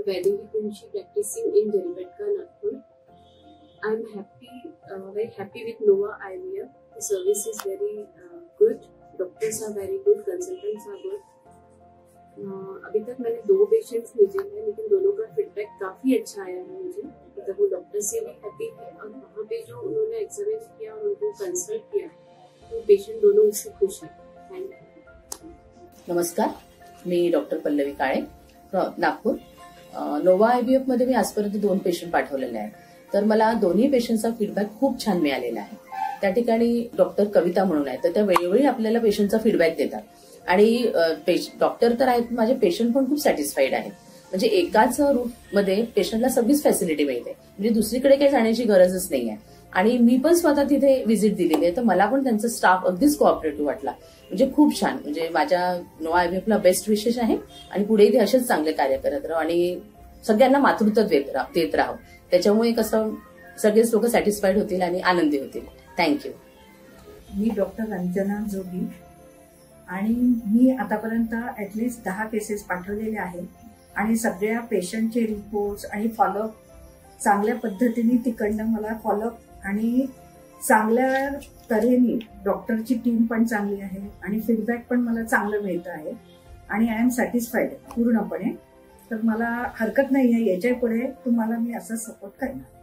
Vaidehi Kunchi, practicing in Jaribatka, Nagpur. I'm very happy with Nova IVF. The service is very good. Doctors are very good. Consultants are good. अभी तक मैंने 2 patients भेजे हैं, लेकिन दोनों का feedback काफी अच्छा आया है मुझे। मतलब वो डॉक्टर से भी हैप्पी है और वहाँ पे जो उन्होंने एग्जामिन किया और उनको कंसल्ट किया, तो पेशेंट दोनों उससे खुश हैं। Thank you. नमस्कार, मी डॉक्टर पल्लवी काळे, नागपूर। नोवा आयव्हीएफ मध्ये मी आजपर्यंत 2 पेशंट पाठवलेले आहेत, तर मला दोन्ही पेशंटचा फीडबॅक खूप छान मिळालेला आहे। त्या ठिकाणी डॉक्टर कविता म्हणून आहे, तर त्या वेळोवेळी आपल्याला पेशंटचा फीडबॅक देतात आणि डॉक्टर तर आहेत, माझे पेशंट पण खूप सॅटिस्फाईड आहेत। म्हणजे एकाच रूट मध्ये पेशंटला सगळीच फॅसिलिटी मिळते, म्हणजे दुसरीकडे काही जाण्याची गरजच नाही आहे। आणि मी पण स्वतः तिथे व्हिजिट दिलेली आहे, तर मला पण त्यांचा स्टाफ अगदीच कोऑपरेटिव्ह वाटला, म्हणजे खूप छान। म्हणजे माझ्या नोवा आयव्हीएफला बेस्ट विशेष आहे आणि पुढेही ते असेच चांगले कार्य करत राहू आणि सगळ्यांना मातृत्व देत राहू, त्याच्यामुळे कसं सगळेच लोक सॅटिस्फाईड होतील आणि आनंदी होतील। थँक्यू। मी डॉक्टर रंजना जोगी आणि मी आतापर्यंत ऍटलीस्ट 10 केसेस पाठवलेले आहेत आणि सगळ्या पेशंटचे रिपोर्ट्स आणि फॉलोअप चांगल्या पद्धतीने तिकडनं मला फॉलोअप आणि चांगल्या तऱ्हेने डॉक्टरची टीम पण चांगली आहे आणि फीडबॅक पण मला चांगलं मिळतं आहे आणि आय एम सॅटिस्फाईड पूर्णपणे। तर मला हरकत नाही आहे, याच्या पुढे तुम्हाला मी असं सपोर्ट करणार।